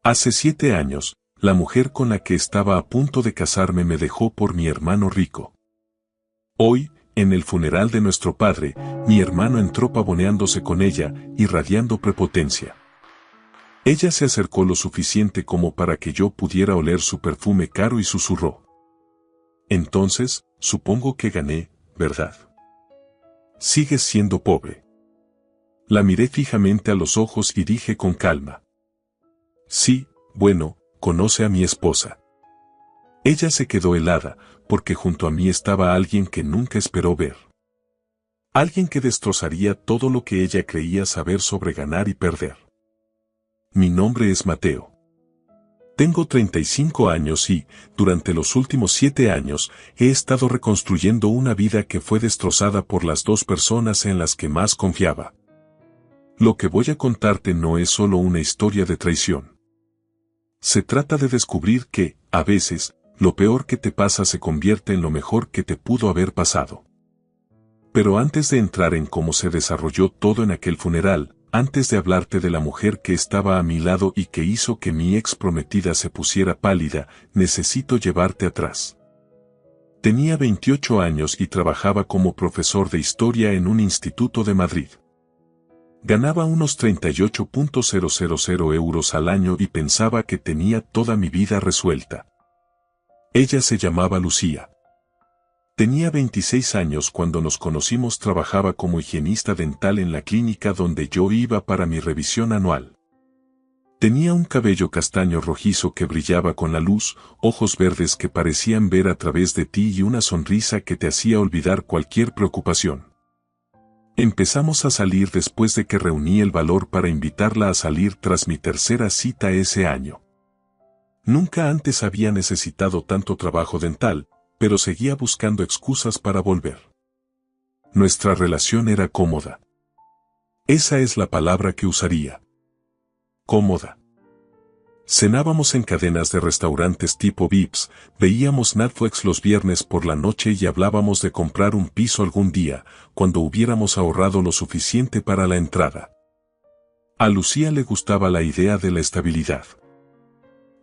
Hace 7 años, la mujer con la que estaba a punto de casarme me dejó por mi hermano rico. Hoy, en el funeral de nuestro padre, mi hermano entró pavoneándose con ella, irradiando prepotencia. Ella se acercó lo suficiente como para que yo pudiera oler su perfume caro y susurró: entonces, supongo que gané, ¿verdad? Sigues siendo pobre. La miré fijamente a los ojos y dije con calma: sí, bueno, conoce a mi esposa. Ella se quedó helada, porque junto a mí estaba alguien que nunca esperó ver. Alguien que destrozaría todo lo que ella creía saber sobre ganar y perder. Mi nombre es Mateo. Tengo 35 años y, durante los últimos 7 años, he estado reconstruyendo una vida que fue destrozada por las dos personas en las que más confiaba. Lo que voy a contarte no es solo una historia de traición. Se trata de descubrir que, a veces, lo peor que te pasa se convierte en lo mejor que te pudo haber pasado. Pero antes de entrar en cómo se desarrolló todo en aquel funeral, antes de hablarte de la mujer que estaba a mi lado y que hizo que mi ex prometida se pusiera pálida, necesito llevarte atrás. Tenía 28 años y trabajaba como profesor de historia en un instituto de Madrid. Ganaba unos 38.000 euros al año y pensaba que tenía toda mi vida resuelta. Ella se llamaba Lucía. Tenía 26 años cuando nos conocimos. Trabajaba como higienista dental en la clínica donde yo iba para mi revisión anual. Tenía un cabello castaño rojizo que brillaba con la luz, ojos verdes que parecían ver a través de ti y una sonrisa que te hacía olvidar cualquier preocupación. Empezamos a salir después de que reuní el valor para invitarla a salir tras mi tercera cita ese año. Nunca antes había necesitado tanto trabajo dental, pero seguía buscando excusas para volver. Nuestra relación era cómoda. Esa es la palabra que usaría. Cómoda. Cenábamos en cadenas de restaurantes tipo Vips, veíamos Netflix los viernes por la noche y hablábamos de comprar un piso algún día, cuando hubiéramos ahorrado lo suficiente para la entrada. A Lucía le gustaba la idea de la estabilidad.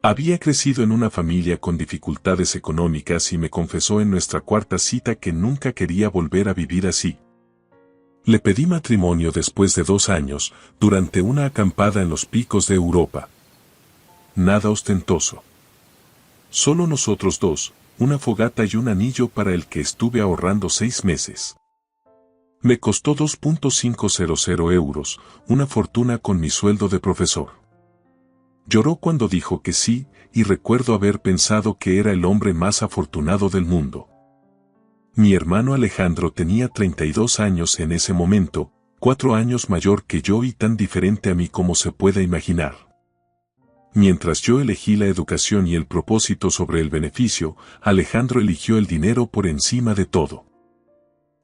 Había crecido en una familia con dificultades económicas y me confesó en nuestra cuarta cita que nunca quería volver a vivir así. Le pedí matrimonio después de 2 años, durante una acampada en los picos de Europa. Nada ostentoso. Solo nosotros dos, una fogata y un anillo para el que estuve ahorrando 6 meses. Me costó 2.500 euros, una fortuna con mi sueldo de profesor. Lloró cuando dijo que sí, y recuerdo haber pensado que era el hombre más afortunado del mundo. Mi hermano Alejandro tenía 32 años en ese momento, 4 años mayor que yo y tan diferente a mí como se pueda imaginar. Mientras yo elegí la educación y el propósito sobre el beneficio, Alejandro eligió el dinero por encima de todo.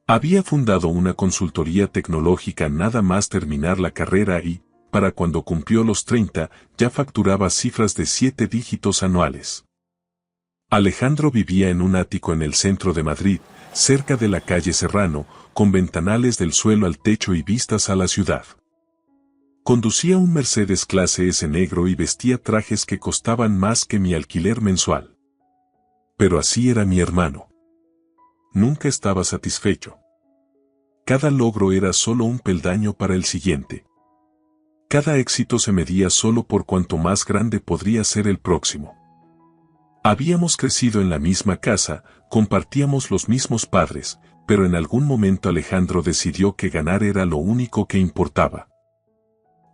Había fundado una consultoría tecnológica nada más terminar la carrera y, para cuando cumplió los 30, ya facturaba cifras de 7 dígitos anuales. Alejandro vivía en un ático en el centro de Madrid, cerca de la calle Serrano, con ventanales del suelo al techo y vistas a la ciudad. Conducía un Mercedes clase S negro y vestía trajes que costaban más que mi alquiler mensual. Pero así era mi hermano. Nunca estaba satisfecho. Cada logro era solo un peldaño para el siguiente. Cada éxito se medía solo por cuanto más grande podría ser el próximo. Habíamos crecido en la misma casa, compartíamos los mismos padres, pero en algún momento Alejandro decidió que ganar era lo único que importaba.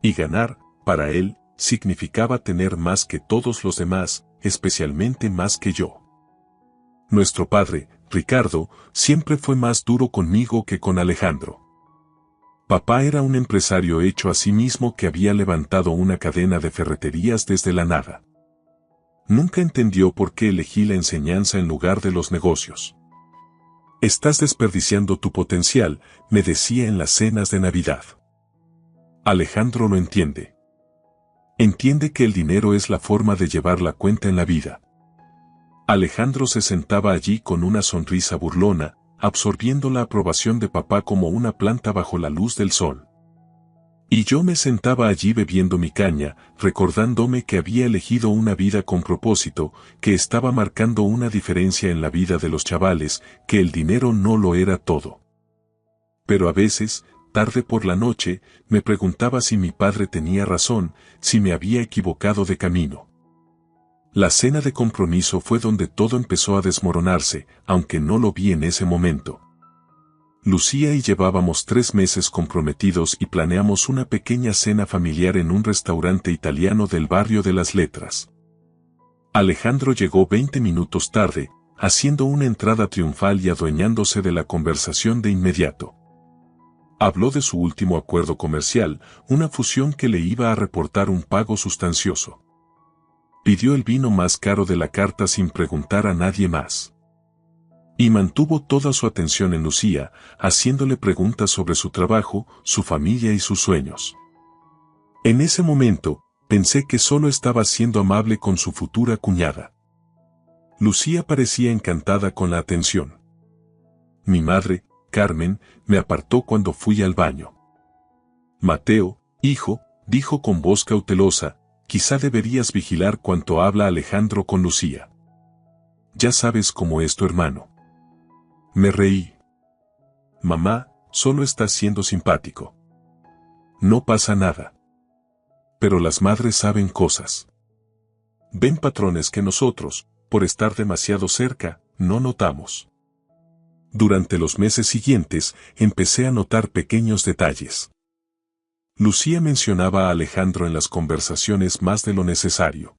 Y ganar, para él, significaba tener más que todos los demás, especialmente más que yo. Nuestro padre, Ricardo, siempre fue más duro conmigo que con Alejandro. Papá era un empresario hecho a sí mismo que había levantado una cadena de ferreterías desde la nada. Nunca entendió por qué elegí la enseñanza en lugar de los negocios. Estás desperdiciando tu potencial, me decía en las cenas de Navidad. Alejandro lo entiende. Entiende que el dinero es la forma de llevar la cuenta en la vida. Alejandro se sentaba allí con una sonrisa burlona, absorbiendo la aprobación de papá como una planta bajo la luz del sol. Y yo me sentaba allí bebiendo mi caña, recordándome que había elegido una vida con propósito, que estaba marcando una diferencia en la vida de los chavales, que el dinero no lo era todo. Pero a veces, tarde por la noche, me preguntaba si mi padre tenía razón, si me había equivocado de camino. La cena de compromiso fue donde todo empezó a desmoronarse, aunque no lo vi en ese momento. Lucía y llevábamos 3 meses comprometidos y planeamos una pequeña cena familiar en un restaurante italiano del barrio de las Letras. Alejandro llegó 20 minutos tarde, haciendo una entrada triunfal y adueñándose de la conversación de inmediato. Habló de su último acuerdo comercial, una fusión que le iba a reportar un pago sustancioso. Pidió el vino más caro de la carta sin preguntar a nadie más. Y mantuvo toda su atención en Lucía, haciéndole preguntas sobre su trabajo, su familia y sus sueños. En ese momento, pensé que solo estaba siendo amable con su futura cuñada. Lucía parecía encantada con la atención. Mi madre, Carmen, me apartó cuando fui al baño. Mateo, hijo, dijo con voz cautelosa, quizá deberías vigilar cuánto habla Alejandro con Lucía. Ya sabes cómo es tu hermano. Me reí. Mamá, solo estás siendo simpático. No pasa nada. Pero las madres saben cosas. Ven patrones que nosotros, por estar demasiado cerca, no notamos. Durante los meses siguientes, empecé a notar pequeños detalles. Lucía mencionaba a Alejandro en las conversaciones más de lo necesario.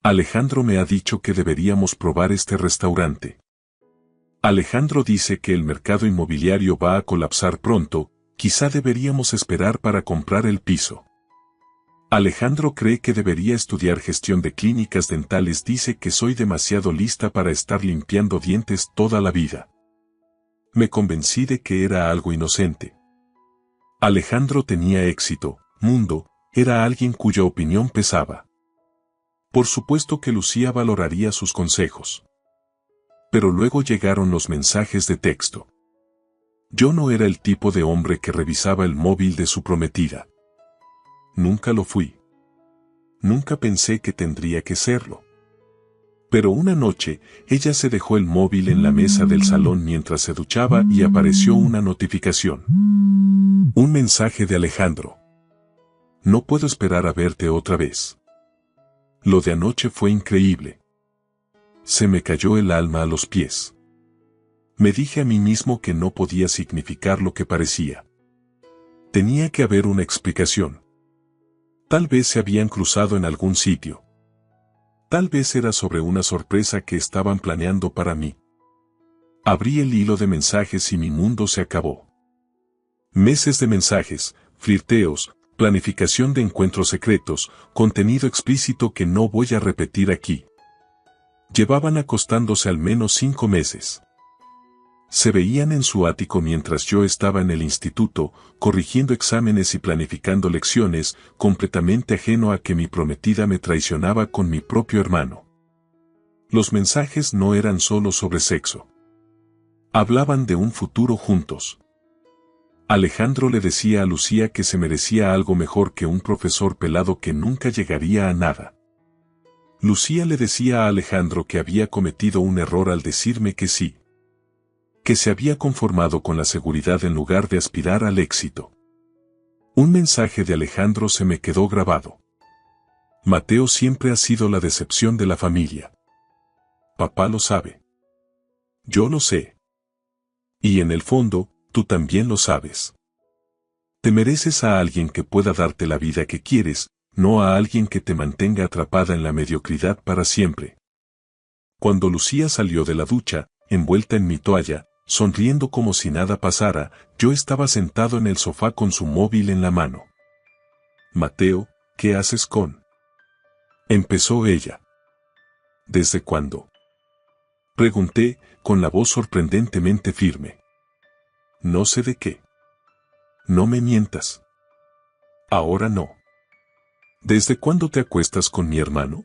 Alejandro me ha dicho que deberíamos probar este restaurante. Alejandro dice que el mercado inmobiliario va a colapsar pronto, quizá deberíamos esperar para comprar el piso. Alejandro cree que debería estudiar gestión de clínicas dentales, dice que soy demasiado lista para estar limpiando dientes toda la vida. Me convencí de que era algo inocente. Alejandro tenía éxito, mundo, era alguien cuya opinión pesaba. Por supuesto que Lucía valoraría sus consejos. Pero luego llegaron los mensajes de texto. Yo no era el tipo de hombre que revisaba el móvil de su prometida. Nunca lo fui. Nunca pensé que tendría que serlo. Pero una noche, ella se dejó el móvil en la mesa del salón mientras se duchaba y apareció una notificación. Un mensaje de Alejandro. No puedo esperar a verte otra vez. Lo de anoche fue increíble. Se me cayó el alma a los pies. Me dije a mí mismo que no podía significar lo que parecía. Tenía que haber una explicación. Tal vez se habían cruzado en algún sitio. Tal vez era sobre una sorpresa que estaban planeando para mí. Abrí el hilo de mensajes y mi mundo se acabó. Meses de mensajes, flirteos, planificación de encuentros secretos, contenido explícito que no voy a repetir aquí. Llevaban acostándose al menos 5 meses. Se veían en su ático mientras yo estaba en el instituto, corrigiendo exámenes y planificando lecciones, completamente ajeno a que mi prometida me traicionaba con mi propio hermano. Los mensajes no eran solo sobre sexo. Hablaban de un futuro juntos. Alejandro le decía a Lucía que se merecía algo mejor que un profesor pelado que nunca llegaría a nada. Lucía le decía a Alejandro que había cometido un error al decirme que sí. Que se había conformado con la seguridad en lugar de aspirar al éxito. Un mensaje de Alejandro se me quedó grabado. Mateo siempre ha sido la decepción de la familia. Papá lo sabe. Yo lo sé. Y en el fondo, tú también lo sabes. Te mereces a alguien que pueda darte la vida que quieres, no a alguien que te mantenga atrapada en la mediocridad para siempre. Cuando Lucía salió de la ducha, envuelta en mi toalla, sonriendo como si nada pasara, yo estaba sentado en el sofá con su móvil en la mano. Mateo, ¿qué haces con? Empezó ella. ¿Desde cuándo? Pregunté, con la voz sorprendentemente firme. No sé de qué. No me mientas. Ahora no. ¿Desde cuándo te acuestas con mi hermano?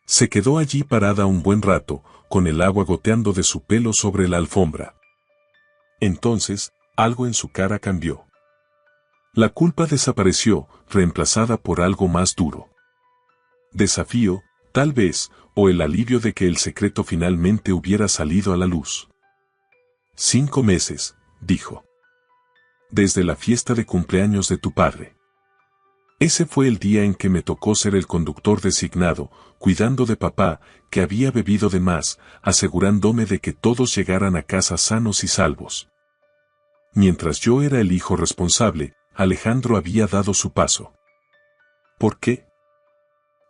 Se quedó allí parada un buen rato, con el agua goteando de su pelo sobre la alfombra. Entonces, algo en su cara cambió. La culpa desapareció, reemplazada por algo más duro. Desafío, tal vez, o el alivio de que el secreto finalmente hubiera salido a la luz. 5 meses, dijo. Desde la fiesta de cumpleaños de tu padre. Ese fue el día en que me tocó ser el conductor designado, cuidando de papá, que había bebido de más, asegurándome de que todos llegaran a casa sanos y salvos. Mientras yo era el hijo responsable, Alejandro había dado su paso. ¿Por qué?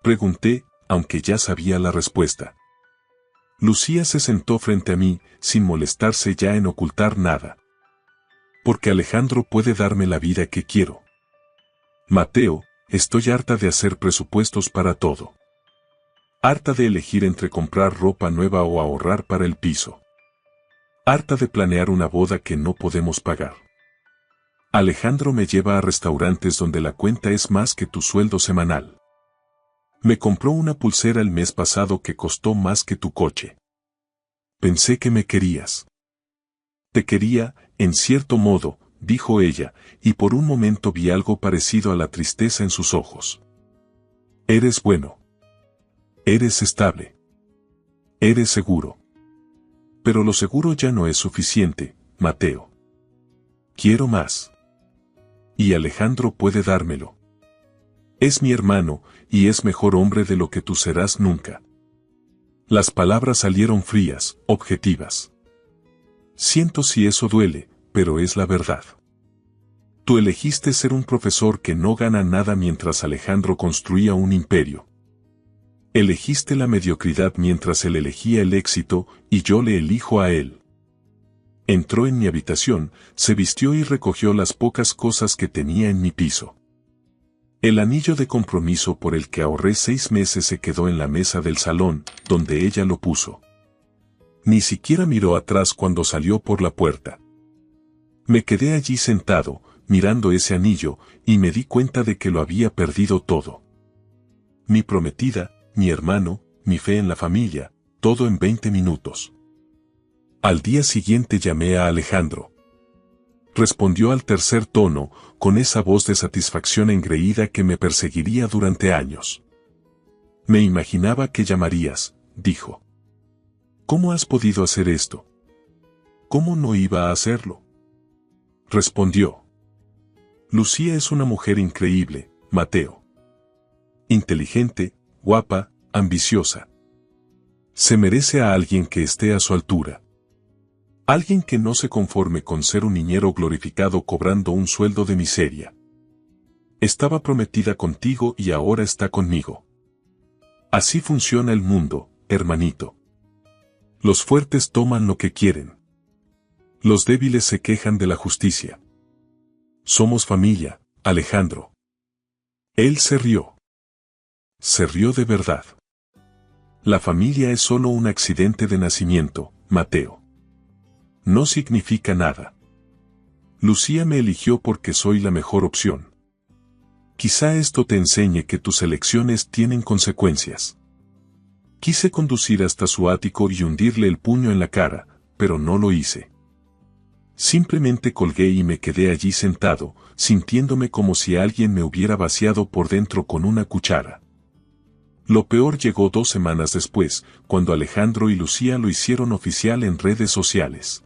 Pregunté, aunque ya sabía la respuesta. Lucía se sentó frente a mí, sin molestarse ya en ocultar nada. Porque Alejandro puede darme la vida que quiero. Mateo, estoy harta de hacer presupuestos para todo. Harta de elegir entre comprar ropa nueva o ahorrar para el piso. Harta de planear una boda que no podemos pagar. Alejandro me lleva a restaurantes donde la cuenta es más que tu sueldo semanal. Me compró una pulsera el mes pasado que costó más que tu coche. Pensé que me querías. Te quería, en cierto modo, dijo ella, y por un momento vi algo parecido a la tristeza en sus ojos. Eres bueno. Eres estable. Eres seguro. Pero lo seguro ya no es suficiente, Mateo. Quiero más. Y Alejandro puede dármelo. Es mi hermano, y es mejor hombre de lo que tú serás nunca. Las palabras salieron frías, objetivas. Siento si eso duele, pero es la verdad. Tú elegiste ser un profesor que no gana nada mientras Alejandro construía un imperio. Elegiste la mediocridad mientras él elegía el éxito, y yo le elijo a él. Entró en mi habitación, se vistió y recogió las pocas cosas que tenía en mi piso. El anillo de compromiso por el que ahorré 6 meses se quedó en la mesa del salón, donde ella lo puso. Ni siquiera miró atrás cuando salió por la puerta. Me quedé allí sentado, mirando ese anillo, y me di cuenta de que lo había perdido todo. Mi prometida, mi hermano, mi fe en la familia, todo en 20 minutos. Al día siguiente llamé a Alejandro. Respondió al tercer tono, con esa voz de satisfacción engreída que me perseguiría durante años. Me imaginaba que llamarías, dijo. ¿Cómo has podido hacer esto? ¿Cómo no iba a hacerlo? Respondió. Lucía es una mujer increíble, Mateo. Inteligente, guapa, ambiciosa. Se merece a alguien que esté a su altura. Alguien que no se conforme con ser un niñero glorificado cobrando un sueldo de miseria. Estaba prometida contigo y ahora está conmigo. Así funciona el mundo, hermanito. Los fuertes toman lo que quieren. Los débiles se quejan de la justicia. Somos familia, Alejandro. Él se rió. Se rió de verdad. La familia es solo un accidente de nacimiento, Mateo. No significa nada. Lucía me eligió porque soy la mejor opción. Quizá esto te enseñe que tus elecciones tienen consecuencias. Quise conducir hasta su ático y hundirle el puño en la cara, pero no lo hice. Simplemente colgué y me quedé allí sentado, sintiéndome como si alguien me hubiera vaciado por dentro con una cuchara. Lo peor llegó 2 semanas después, cuando Alejandro y Lucía lo hicieron oficial en redes sociales.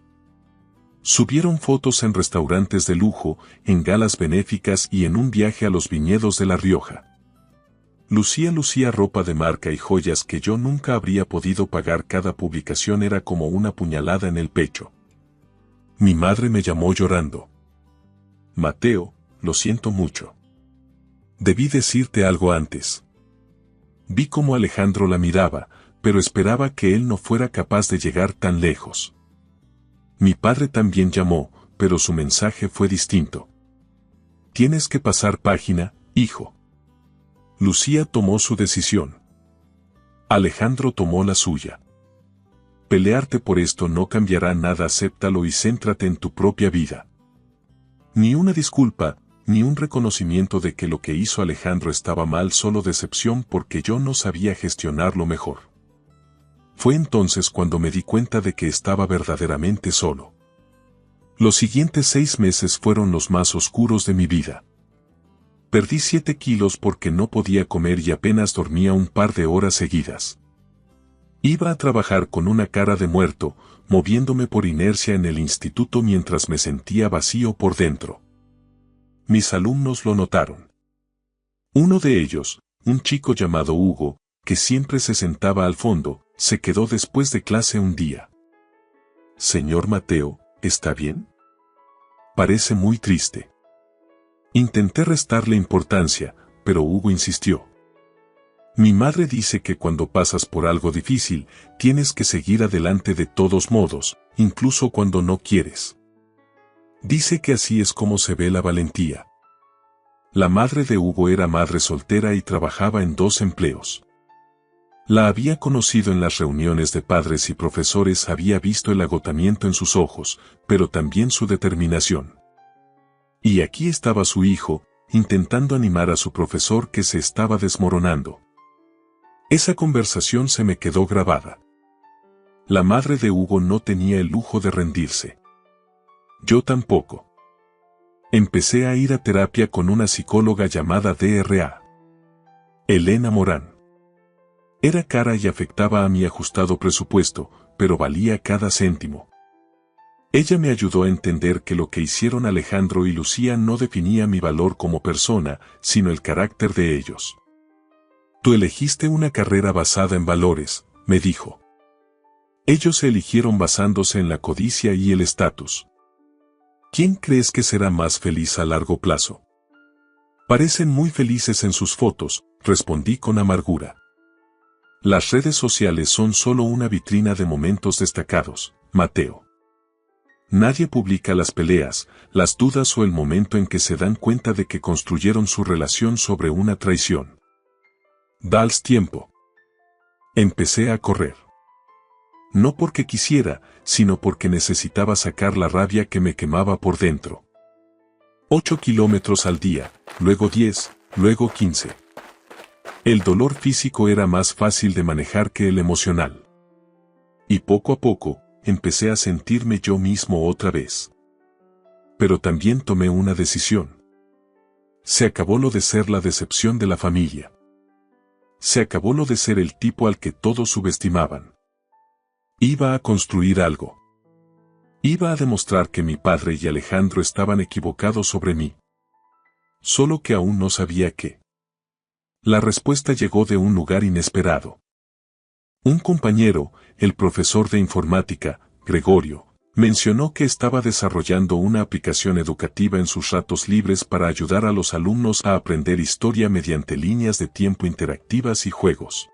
Subieron fotos en restaurantes de lujo, en galas benéficas y en un viaje a los viñedos de La Rioja. Lucía lucía ropa de marca y joyas que yo nunca habría podido pagar. Cada publicación era como una puñalada en el pecho. Mi madre me llamó llorando. Mateo, lo siento mucho. Debí decirte algo antes. Vi cómo Alejandro la miraba, pero esperaba que él no fuera capaz de llegar tan lejos. Mi padre también llamó, pero su mensaje fue distinto. Tienes que pasar página, hijo. Lucía tomó su decisión. Alejandro tomó la suya. Pelearte por esto no cambiará nada, acéptalo y céntrate en tu propia vida. Ni una disculpa, ni un reconocimiento de que lo que hizo Alejandro estaba mal, solo decepción porque yo no sabía gestionarlo mejor. Fue entonces cuando me di cuenta de que estaba verdaderamente solo. Los siguientes 6 meses fueron los más oscuros de mi vida. Perdí 7 kilos porque no podía comer y apenas dormía un par de horas seguidas. Iba a trabajar con una cara de muerto, moviéndome por inercia en el instituto mientras me sentía vacío por dentro. Mis alumnos lo notaron. Uno de ellos, un chico llamado Hugo, que siempre se sentaba al fondo, se quedó después de clase un día. «Señor Mateo, ¿está bien? Parece muy triste». Intenté restarle importancia, pero Hugo insistió. «Mi madre dice que cuando pasas por algo difícil, tienes que seguir adelante de todos modos, incluso cuando no quieres. Dice que así es como se ve la valentía». La madre de Hugo era madre soltera y trabajaba en 2 empleos. La había conocido en las reuniones de padres y profesores, había visto el agotamiento en sus ojos, pero también su determinación. Y aquí estaba su hijo, intentando animar a su profesor que se estaba desmoronando. Esa conversación se me quedó grabada. La madre de Hugo no tenía el lujo de rendirse. Yo tampoco. Empecé a ir a terapia con una psicóloga llamada Dra. Elena Morán. Era cara y afectaba a mi ajustado presupuesto, pero valía cada céntimo. Ella me ayudó a entender que lo que hicieron Alejandro y Lucía no definía mi valor como persona, sino el carácter de ellos. «Tú elegiste una carrera basada en valores», me dijo. «Ellos se eligieron basándose en la codicia y el estatus. ¿Quién crees que será más feliz a largo plazo?» «Parecen muy felices en sus fotos», respondí con amargura. «Las redes sociales son solo una vitrina de momentos destacados, Mateo. Nadie publica las peleas, las dudas o el momento en que se dan cuenta de que construyeron su relación sobre una traición. Dales tiempo». Empecé a correr. No porque quisiera, sino porque necesitaba sacar la rabia que me quemaba por dentro. 8 kilómetros al día, luego 10, luego 15. El dolor físico era más fácil de manejar que el emocional. Y poco a poco, empecé a sentirme yo mismo otra vez. Pero también tomé una decisión. Se acabó lo de ser la decepción de la familia. Se acabó lo de ser el tipo al que todos subestimaban. Iba a construir algo. Iba a demostrar que mi padre y Alejandro estaban equivocados sobre mí. Solo que aún no sabía qué. La respuesta llegó de un lugar inesperado. Un compañero, el profesor de informática, Gregorio, mencionó que estaba desarrollando una aplicación educativa en sus ratos libres para ayudar a los alumnos a aprender historia mediante líneas de tiempo interactivas y juegos.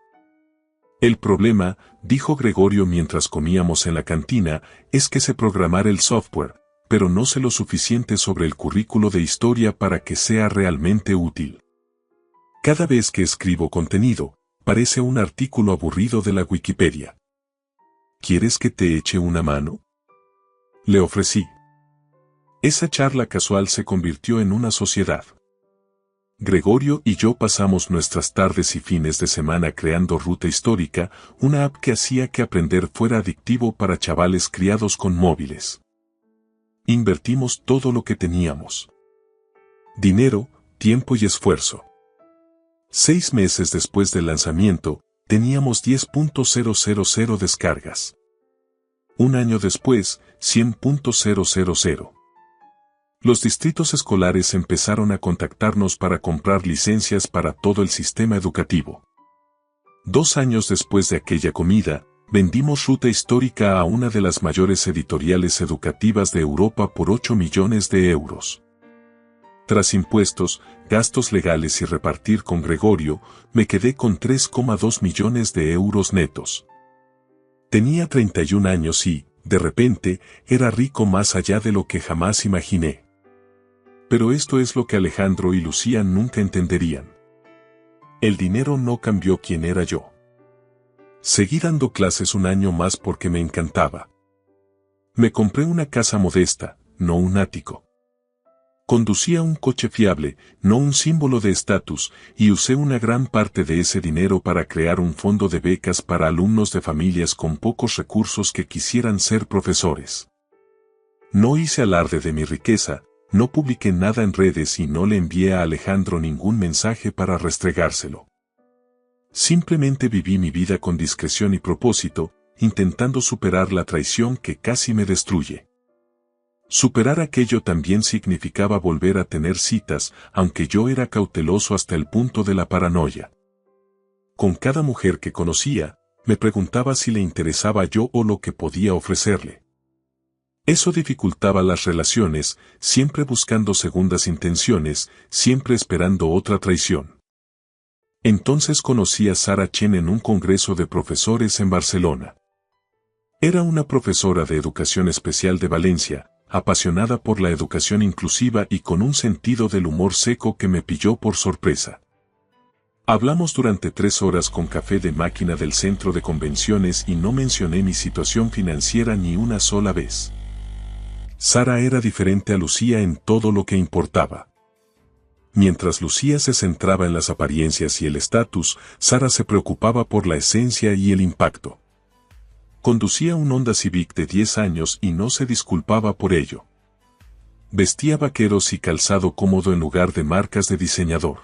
«El problema», dijo Gregorio mientras comíamos en la cantina, «es que sé programar el software, pero no sé lo suficiente sobre el currículo de historia para que sea realmente útil. Cada vez que escribo contenido, parece un artículo aburrido de la Wikipedia. ¿Quieres que te eche una mano?». Le ofrecí. Esa charla casual se convirtió en una sociedad. Gregorio y yo pasamos nuestras tardes y fines de semana creando Ruta Histórica, una app que hacía que aprender fuera adictivo para chavales criados con móviles. Invertimos todo lo que teníamos. Dinero, tiempo y esfuerzo. 6 meses después del lanzamiento, teníamos 10.000 descargas. Un año después, 100.000. Los distritos escolares empezaron a contactarnos para comprar licencias para todo el sistema educativo. 2 años después de aquella comida, vendimos Ruta Histórica a una de las mayores editoriales educativas de Europa por 8 millones de euros. Tras impuestos, gastos legales y repartir con Gregorio, me quedé con 3,2 millones de euros netos. Tenía 31 años y, de repente, era rico más allá de lo que jamás imaginé. Pero esto es lo que Alejandro y Lucía nunca entenderían. El dinero no cambió quién era yo. Seguí dando clases un año más porque me encantaba. Me compré una casa modesta, no un ático. Conducía un coche fiable, no un símbolo de estatus, y usé una gran parte de ese dinero para crear un fondo de becas para alumnos de familias con pocos recursos que quisieran ser profesores. No hice alarde de mi riqueza, No publiqué nada en redes y no le envié a Alejandro ningún mensaje para restregárselo. Simplemente viví mi vida con discreción y propósito, intentando superar la traición que casi me destruye. Superar aquello también significaba volver a tener citas, aunque yo era cauteloso hasta el punto de la paranoia. Con cada mujer que conocía, me preguntaba si le interesaba yo o lo que podía ofrecerle. Eso dificultaba las relaciones, siempre buscando segundas intenciones, siempre esperando otra traición. Entonces conocí a Sara Chen en un congreso de profesores en Barcelona. Era una profesora de educación especial de Valencia, apasionada por la educación inclusiva y con un sentido del humor seco que me pilló por sorpresa. Hablamos durante 3 horas con café de máquina del centro de convenciones y no mencioné mi situación financiera ni una sola vez. Sara era diferente a Lucía en todo lo que importaba. Mientras Lucía se centraba en las apariencias y el estatus, Sara se preocupaba por la esencia y el impacto. Conducía un Honda Civic de 10 años y no se disculpaba por ello. Vestía vaqueros y calzado cómodo en lugar de marcas de diseñador.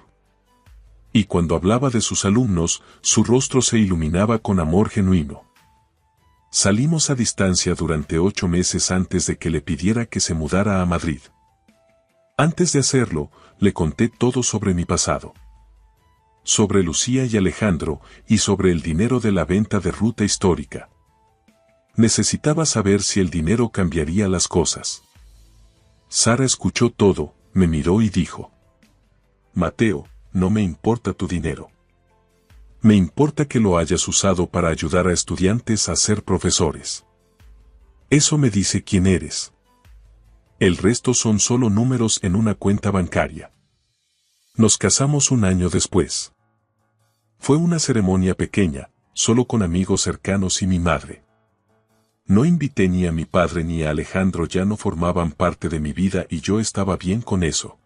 Y cuando hablaba de sus alumnos, su rostro se iluminaba con amor genuino. Salimos a distancia durante 8 meses antes de que le pidiera que se mudara a Madrid. Antes de hacerlo, le conté todo sobre mi pasado. Sobre Lucía y Alejandro, y sobre el dinero de la venta de Ruta Histórica. Necesitaba saber si el dinero cambiaría las cosas. Sara escuchó todo, me miró y dijo: Mateo, no me importa tu dinero. Me importa que lo hayas usado para ayudar a estudiantes a ser profesores. Eso me dice quién eres. El resto son solo números en una cuenta bancaria. Nos casamos un año después. Fue una ceremonia pequeña, solo con amigos cercanos y mi madre. No invité ni a mi padre ni a Alejandro, ya no formaban parte de mi vida y yo estaba bien con eso.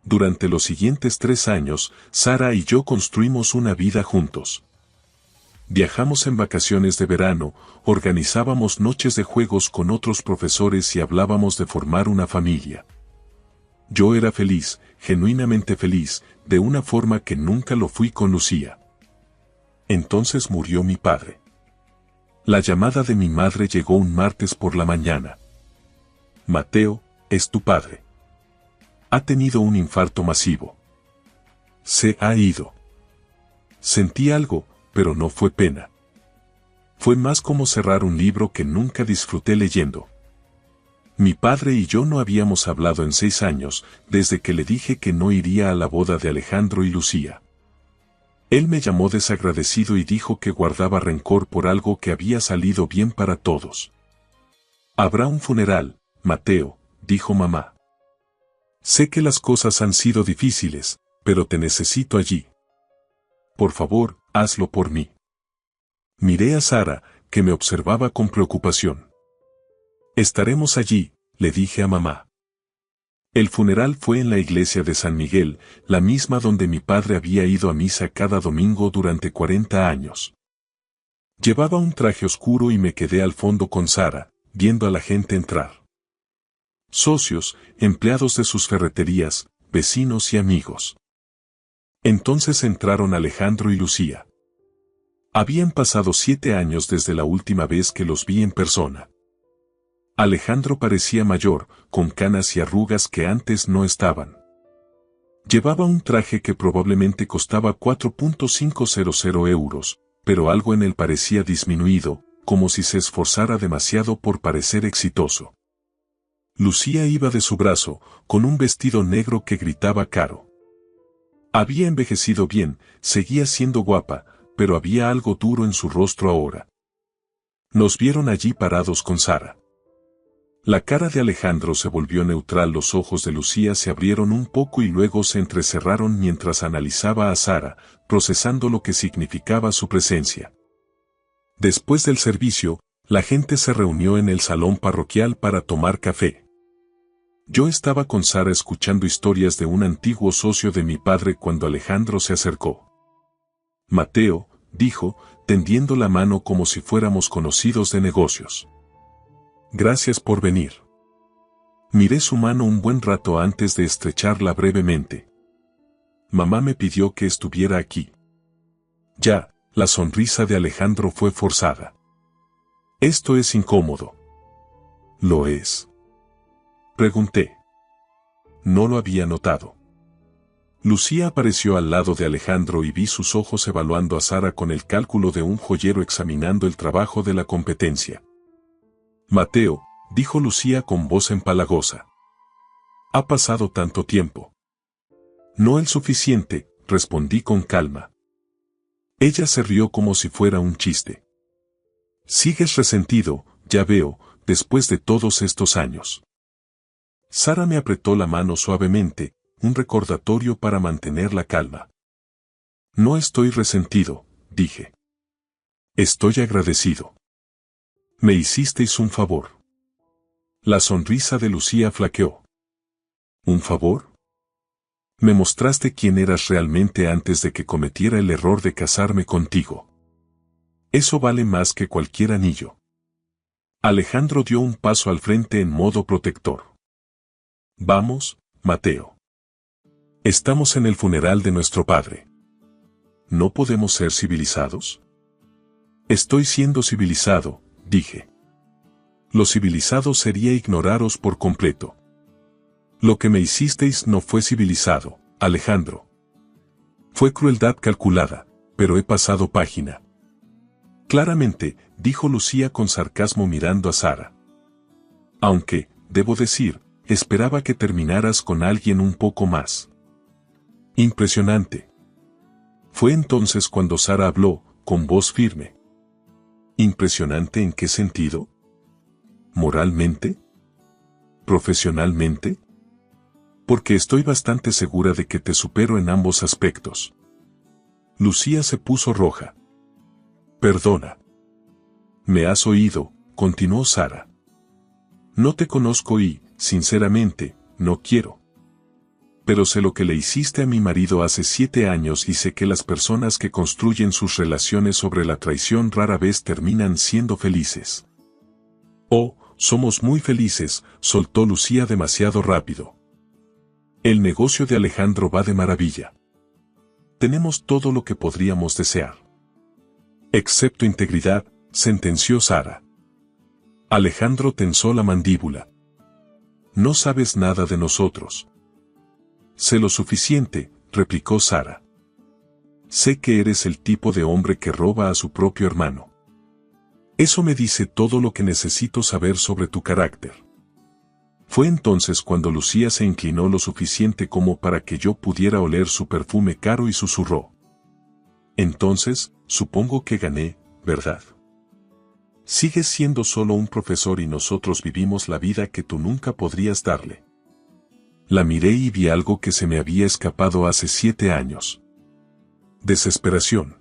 Durante los siguientes 3 años, Sara y yo construimos una vida juntos. Viajamos en vacaciones de verano, organizábamos noches de juegos con otros profesores y hablábamos de formar una familia. Yo era feliz, genuinamente feliz, de una forma que nunca lo fui con Lucía. Entonces murió mi padre. La llamada de mi madre llegó un martes por la mañana. Mateo, es tu padre. Ha tenido un infarto masivo. Se ha ido. Sentí algo, pero no fue pena. Fue más como cerrar un libro que nunca disfruté leyendo. Mi padre y yo no habíamos hablado en 6 años, desde que le dije que no iría a la boda de Alejandro y Lucía. Él me llamó desagradecido y dijo que guardaba rencor por algo que había salido bien para todos. Habrá un funeral, Mateo, dijo mamá. Sé que las cosas han sido difíciles, pero te necesito allí. Por favor, hazlo por mí. Miré a Sara, que me observaba con preocupación. Estaremos allí, le dije a mamá. El funeral fue en la iglesia de San Miguel, la misma donde mi padre había ido a misa cada domingo durante 40 años. Llevaba un traje oscuro y me quedé al fondo con Sara, viendo a la gente entrar. Socios, empleados de sus ferreterías, vecinos y amigos. Entonces entraron Alejandro y Lucía. Habían pasado 7 años desde la última vez que los vi en persona. Alejandro parecía mayor, con canas y arrugas que antes no estaban. Llevaba un traje que probablemente costaba 4.500 euros, pero algo en él parecía disminuido, como si se esforzara demasiado por parecer exitoso. Lucía iba de su brazo, con un vestido negro que gritaba caro. Había envejecido bien, seguía siendo guapa, pero había algo duro en su rostro ahora. Nos vieron allí parados con Sara. La cara de Alejandro se volvió neutral, los ojos de Lucía se abrieron un poco y luego se entrecerraron mientras analizaba a Sara, procesando lo que significaba su presencia. Después del servicio, la gente se reunió en el salón parroquial para tomar café. Yo estaba con Sara escuchando historias de un antiguo socio de mi padre cuando Alejandro se acercó. Mateo, dijo, tendiendo la mano como si fuéramos conocidos de negocios. Gracias por venir. Miré su mano un buen rato antes de estrecharla brevemente. Mamá me pidió que estuviera aquí. Ya, la sonrisa de Alejandro fue forzada. Esto es incómodo. ¿Lo es? Pregunté. No lo había notado. Lucía apareció al lado de Alejandro y vi sus ojos evaluando a Sara con el cálculo de un joyero examinando el trabajo de la competencia. Mateo, dijo Lucía con voz empalagosa. Ha pasado tanto tiempo. No el suficiente, respondí con calma. Ella se rió como si fuera un chiste. Sigues resentido, ya veo, después de todos estos años. Sara me apretó la mano suavemente, un recordatorio para mantener la calma. No estoy resentido, dije. Estoy agradecido. Me hicisteis un favor. La sonrisa de Lucía flaqueó. ¿Un favor? Me mostraste quién eras realmente antes de que cometiera el error de casarme contigo. Eso vale más que cualquier anillo. Alejandro dio un paso al frente en modo protector. Vamos, Mateo. Estamos en el funeral de nuestro padre. ¿No podemos ser civilizados? Estoy siendo civilizado, dije. Lo civilizado sería ignoraros por completo. Lo que me hicisteis no fue civilizado, Alejandro. Fue crueldad calculada, pero he pasado página. Claramente, dijo Lucía con sarcasmo mirando a Sara. Aunque, debo decir, esperaba que terminaras con alguien un poco más. Impresionante. Fue entonces cuando Sara habló, con voz firme. ¿Impresionante en qué sentido? ¿Moralmente? ¿Profesionalmente? Porque estoy bastante segura de que te supero en ambos aspectos. Lucía se puso roja. Perdona. Me has oído, continuó Sara. No te conozco y, sinceramente, no quiero. Pero sé lo que le hiciste a mi marido hace 7 años y sé que las personas que construyen sus relaciones sobre la traición rara vez terminan siendo felices. Oh, somos muy felices, soltó Lucía demasiado rápido. El negocio de Alejandro va de maravilla. Tenemos todo lo que podríamos desear. Excepto integridad, sentenció Sara. Alejandro tensó la mandíbula. No sabes nada de nosotros. Sé lo suficiente, replicó Sara. Sé que eres el tipo de hombre que roba a su propio hermano. Eso me dice todo lo que necesito saber sobre tu carácter. Fue entonces cuando Lucía se inclinó lo suficiente como para que yo pudiera oler su perfume caro y susurró. Entonces, supongo que gané, ¿verdad? Sigues siendo solo un profesor y nosotros vivimos la vida que tú nunca podrías darle. La miré y vi algo que se me había escapado hace 7 años. Desesperación.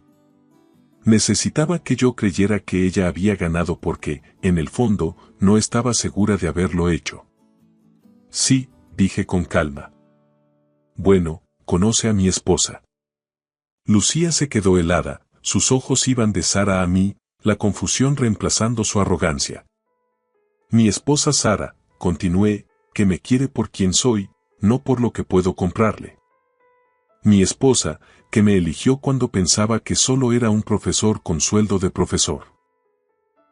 Necesitaba que yo creyera que ella había ganado porque, en el fondo, no estaba segura de haberlo hecho. Sí, dije con calma. Bueno, conoce a mi esposa. Lucía se quedó helada, sus ojos iban de Sara a mí, la confusión reemplazando su arrogancia. Mi esposa Sara, continué, que me quiere por quien soy, no por lo que puedo comprarle. Mi esposa, que me eligió cuando pensaba que solo era un profesor con sueldo de profesor.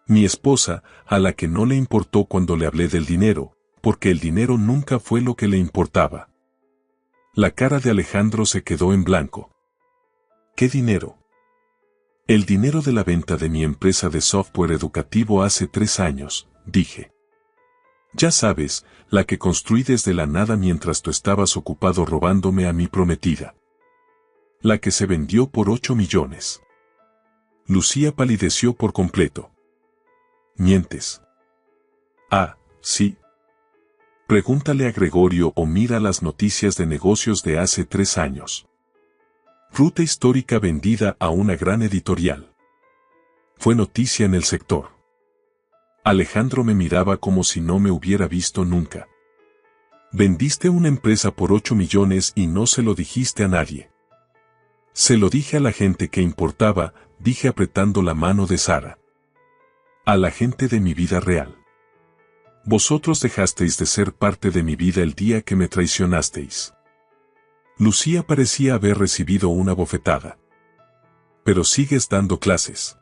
Mi esposa, a la que no le importó cuando le hablé del dinero, porque el dinero nunca fue lo que le importaba. La cara de Alejandro se quedó en blanco. ¿Qué dinero? El dinero de la venta de mi empresa de software educativo hace 3 años, dije. Ya sabes, la que construí desde la nada mientras tú estabas ocupado robándome a mi prometida. La que se vendió por 8 millones. Lucía palideció por completo. ¿Mientes? Ah, sí. Pregúntale a Gregorio o mira las noticias de negocios de hace 3 años. Ruta histórica vendida a una gran editorial. Fue noticia en el sector. Alejandro me miraba como si no me hubiera visto nunca. Vendiste una empresa por 8 millones y no se lo dijiste a nadie. Se lo dije a la gente que importaba, dije apretando la mano de Sara. A la gente de mi vida real. Vosotros dejasteis de ser parte de mi vida el día que me traicionasteis. Lucía parecía haber recibido una bofetada. Pero sigues dando clases.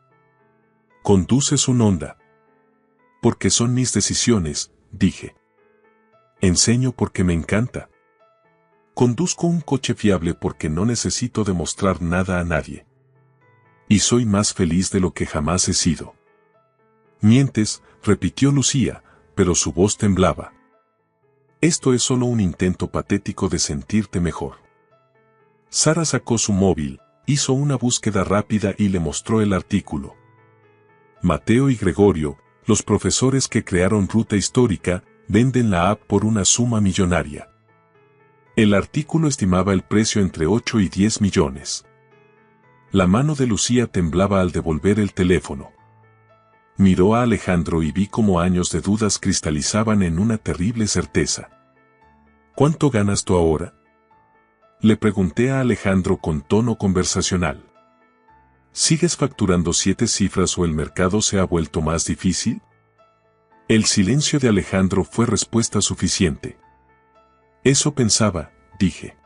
Conduces un Honda. Porque son mis decisiones, dije. Enseño porque me encanta. Conduzco un coche fiable porque no necesito demostrar nada a nadie. Y soy más feliz de lo que jamás he sido. Mientes, repitió Lucía, pero su voz temblaba. Esto es solo un intento patético de sentirte mejor. Sara sacó su móvil, hizo una búsqueda rápida y le mostró el artículo. Mateo y Gregorio, los profesores que crearon Ruta Histórica, venden la app por una suma millonaria. El artículo estimaba el precio entre 8 y 10 millones. La mano de Lucía temblaba al devolver el teléfono. Miró a Alejandro y vi cómo años de dudas cristalizaban en una terrible certeza. ¿Cuánto ganas tú ahora? Le pregunté a Alejandro con tono conversacional. ¿Sigues facturando 7 cifras o el mercado se ha vuelto más difícil? El silencio de Alejandro fue respuesta suficiente. Eso pensaba, dije.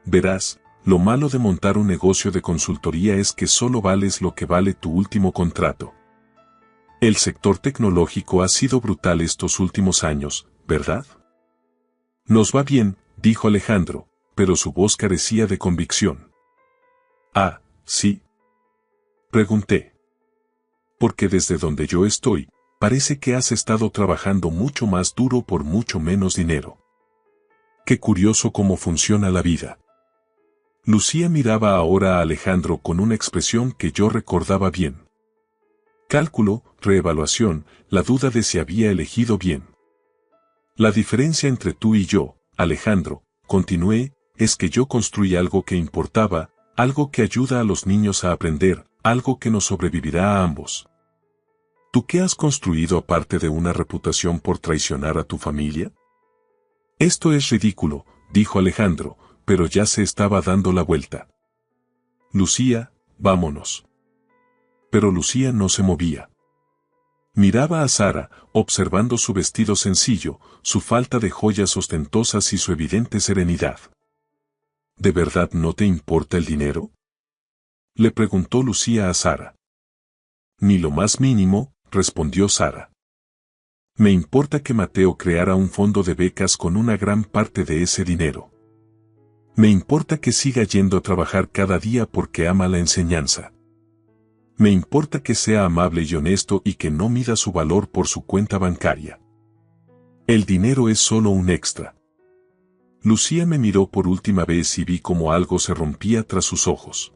Verás, lo malo de montar un negocio de consultoría es que solo vales lo que vale tu último contrato. El sector tecnológico ha sido brutal estos últimos años, ¿verdad? Nos va bien, dijo Alejandro, pero su voz carecía de convicción. Ah, sí. Pregunté. Porque desde donde yo estoy, parece que has estado trabajando mucho más duro por mucho menos dinero. Qué curioso cómo funciona la vida. Lucía miraba ahora a Alejandro con una expresión que yo recordaba bien. Cálculo, reevaluación, la duda de si había elegido bien. La diferencia entre tú y yo, Alejandro, continué, es que yo construí algo que importaba, algo que ayuda a los niños a aprender, algo que nos sobrevivirá a ambos. ¿Tú qué has construido aparte de una reputación por traicionar a tu familia? Esto es ridículo, dijo Alejandro, pero ya se estaba dando la vuelta. Lucía, vámonos. Pero Lucía no se movía. Miraba a Sara, observando su vestido sencillo, su falta de joyas ostentosas y su evidente serenidad. ¿De verdad no te importa el dinero? Le preguntó Lucía a Sara. Ni lo más mínimo, respondió Sara. Me importa que Mateo creara un fondo de becas con una gran parte de ese dinero. Me importa que siga yendo a trabajar cada día porque ama la enseñanza. Me importa que sea amable y honesto y que no mida su valor por su cuenta bancaria. El dinero es solo un extra. Lucía me miró por última vez y vi cómo algo se rompía tras sus ojos.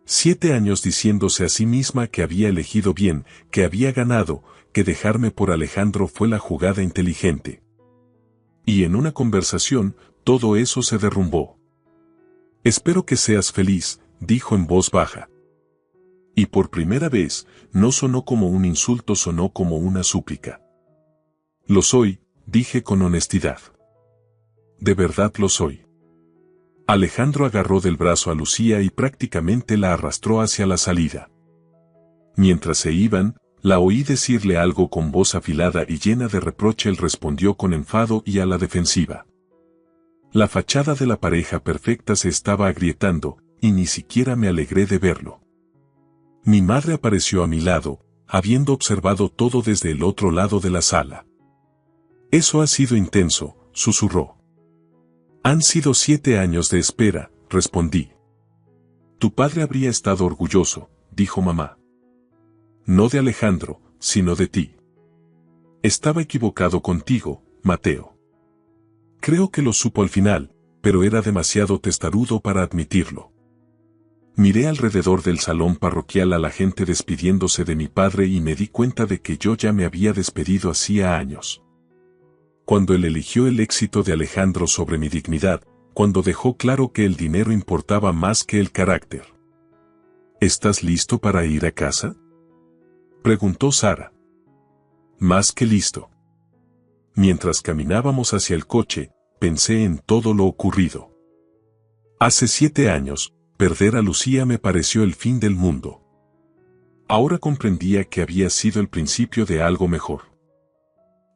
7 años diciéndose a sí misma que había elegido bien, que había ganado, que dejarme por Alejandro fue la jugada inteligente. Y en una conversación, todo eso se derrumbó. Espero que seas feliz, dijo en voz baja. Y por primera vez, no sonó como un insulto, sonó como una súplica. Lo soy, dije con honestidad. De verdad lo soy. Alejandro agarró del brazo a Lucía y prácticamente la arrastró hacia la salida. Mientras se iban, la oí decirle algo con voz afilada y llena de reproche. Él respondió con enfado y a la defensiva. La fachada de la pareja perfecta se estaba agrietando, y ni siquiera me alegré de verlo. Mi madre apareció a mi lado, habiendo observado todo desde el otro lado de la sala. Eso ha sido intenso, susurró. Han sido 7 años de espera, respondí. Tu padre habría estado orgulloso, dijo mamá. No de Alejandro, sino de ti. Estaba equivocado contigo, Mateo. Creo que lo supo al final, pero era demasiado testarudo para admitirlo. Miré alrededor del salón parroquial a la gente despidiéndose de mi padre y me di cuenta de que yo ya me había despedido hacía años. Cuando él eligió el éxito de Alejandro sobre mi dignidad, cuando dejó claro que el dinero importaba más que el carácter. ¿Estás listo para ir a casa?, preguntó Sara. Más que listo. Mientras caminábamos hacia el coche, pensé en todo lo ocurrido. Hace 7 años, perder a Lucía me pareció el fin del mundo. Ahora comprendía que había sido el principio de algo mejor.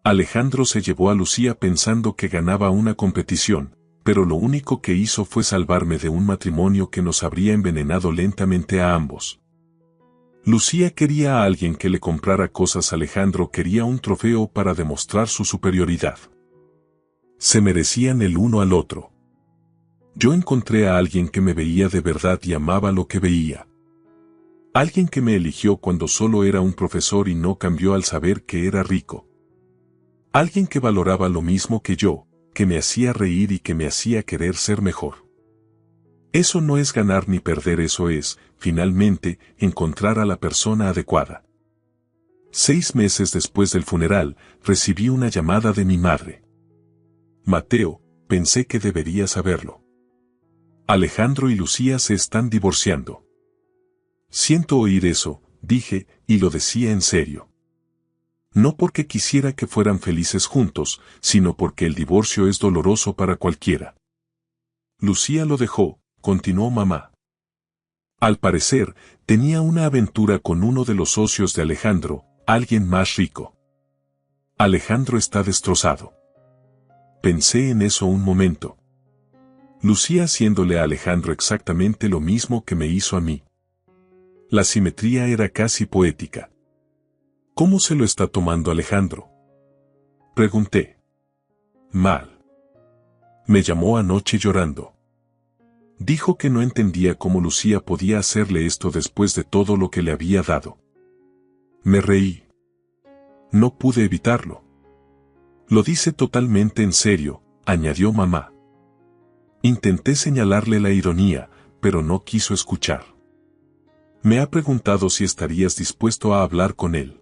Alejandro se llevó a Lucía pensando que ganaba una competición, pero lo único que hizo fue salvarme de un matrimonio que nos habría envenenado lentamente a ambos. Lucía quería a alguien que le comprara cosas, Alejandro quería un trofeo para demostrar su superioridad. Se merecían el uno al otro. Yo encontré a alguien que me veía de verdad y amaba lo que veía. Alguien que me eligió cuando solo era un profesor y no cambió al saber que era rico. Alguien que valoraba lo mismo que yo, que me hacía reír y que me hacía querer ser mejor. Eso no es ganar ni perder, eso es, finalmente, encontrar a la persona adecuada. 6 meses después del funeral, recibí una llamada de mi madre. Mateo, pensé que deberías saberlo. Alejandro y Lucía se están divorciando. Siento oír eso, dije, y lo decía en serio. No porque quisiera que fueran felices juntos, sino porque el divorcio es doloroso para cualquiera. Lucía lo dejó, continuó mamá. Al parecer, tenía una aventura con uno de los socios de Alejandro, alguien más rico. Alejandro está destrozado. Pensé en eso un momento. Lucía haciéndole a Alejandro exactamente lo mismo que me hizo a mí. La simetría era casi poética. ¿Cómo se lo está tomando Alejandro?, pregunté. Mal. Me llamó anoche llorando. Dijo que no entendía cómo Lucía podía hacerle esto después de todo lo que le había dado. Me reí. No pude evitarlo. Lo dice totalmente en serio, añadió mamá. Intenté señalarle la ironía, pero no quiso escuchar. Me ha preguntado si estarías dispuesto a hablar con él.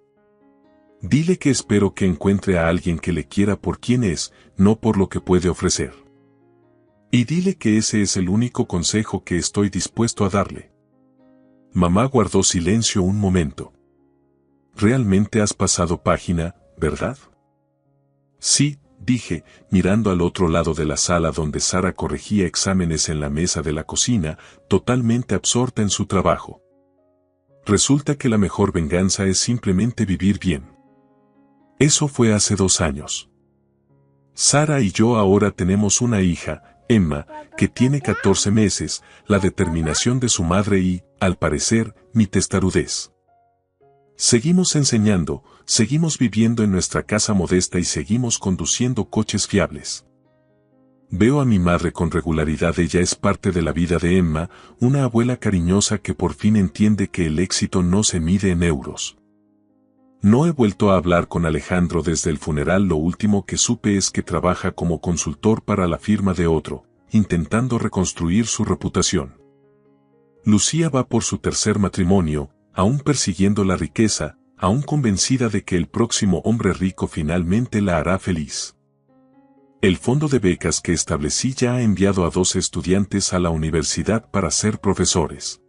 Dile que espero que encuentre a alguien que le quiera por quien es, no por lo que puede ofrecer. Y dile que ese es el único consejo que estoy dispuesto a darle. Mamá guardó silencio un momento. Realmente has pasado página, ¿verdad? Sí, dije, mirando al otro lado de la sala donde Sara corregía exámenes en la mesa de la cocina, totalmente absorta en su trabajo. Resulta que la mejor venganza es simplemente vivir bien. Eso fue hace 2 años. Sara y yo ahora tenemos una hija, Emma, que tiene 14 meses, la determinación de su madre y, al parecer, mi testarudez. Seguimos enseñando, seguimos viviendo en nuestra casa modesta y seguimos conduciendo coches fiables. Veo a mi madre con regularidad, ella es parte de la vida de Emma, una abuela cariñosa que por fin entiende que el éxito no se mide en euros. No he vuelto a hablar con Alejandro desde el funeral, lo último que supe es que trabaja como consultor para la firma de otro, intentando reconstruir su reputación. Lucía va por su 3er matrimonio, aún persiguiendo la riqueza, aún convencida de que el próximo hombre rico finalmente la hará feliz. El fondo de becas que establecí ya ha enviado a 2 estudiantes a la universidad para ser profesores.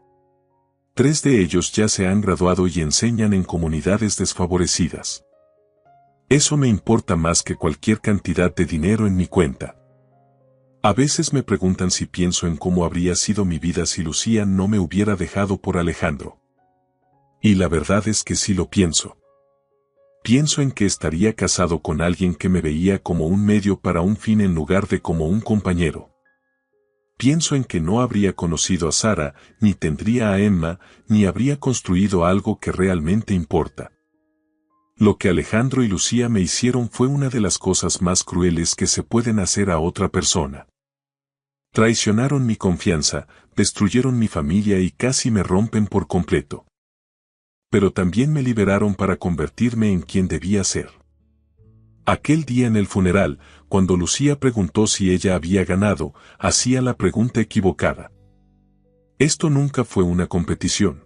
3 de ellos ya se han graduado y enseñan en comunidades desfavorecidas. Eso me importa más que cualquier cantidad de dinero en mi cuenta. A veces me preguntan si pienso en cómo habría sido mi vida si Lucía no me hubiera dejado por Alejandro. Y la verdad es que sí lo pienso. Pienso en que estaría casado con alguien que me veía como un medio para un fin en lugar de como un compañero. Pienso en que no habría conocido a Sara, ni tendría a Emma, ni habría construido algo que realmente importa. Lo que Alejandro y Lucía me hicieron fue una de las cosas más crueles que se pueden hacer a otra persona. Traicionaron mi confianza, destruyeron mi familia y casi me rompen por completo. Pero también me liberaron para convertirme en quien debía ser. Aquel día en el funeral, cuando Lucía preguntó si ella había ganado, hacía la pregunta equivocada. Esto nunca fue una competición.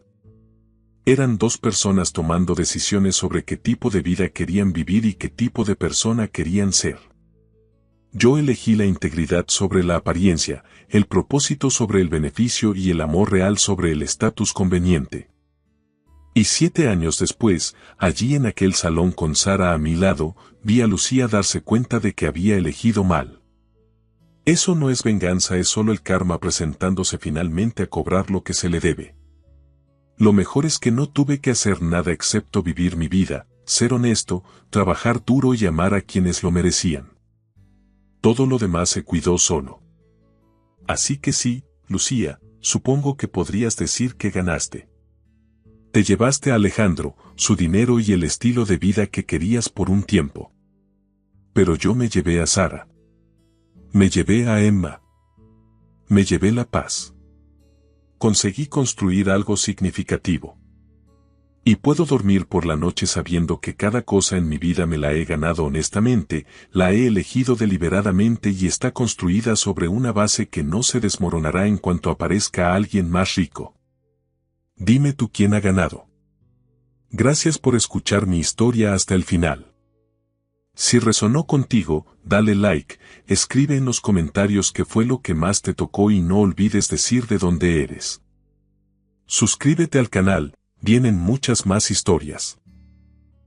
Eran 2 personas tomando decisiones sobre qué tipo de vida querían vivir y qué tipo de persona querían ser. Yo elegí la integridad sobre la apariencia, el propósito sobre el beneficio y el amor real sobre el estatus conveniente. Y 7 años después, allí en aquel salón con Sara a mi lado, vi a Lucía darse cuenta de que había elegido mal. Eso no es venganza, es solo el karma presentándose finalmente a cobrar lo que se le debe. Lo mejor es que no tuve que hacer nada excepto vivir mi vida, ser honesto, trabajar duro y amar a quienes lo merecían. Todo lo demás se cuidó solo. Así que sí, Lucía, supongo que podrías decir que ganaste. Te llevaste a Alejandro, su dinero y el estilo de vida que querías por un tiempo. Pero yo me llevé a Sara. Me llevé a Emma. Me llevé la paz. Conseguí construir algo significativo. Y puedo dormir por la noche sabiendo que cada cosa en mi vida me la he ganado honestamente, la he elegido deliberadamente y está construida sobre una base que no se desmoronará en cuanto aparezca alguien más rico. Dime tú quién ha ganado. Gracias por escuchar mi historia hasta el final. Si resonó contigo, dale like, escribe en los comentarios qué fue lo que más te tocó y no olvides decir de dónde eres. Suscríbete al canal, vienen muchas más historias.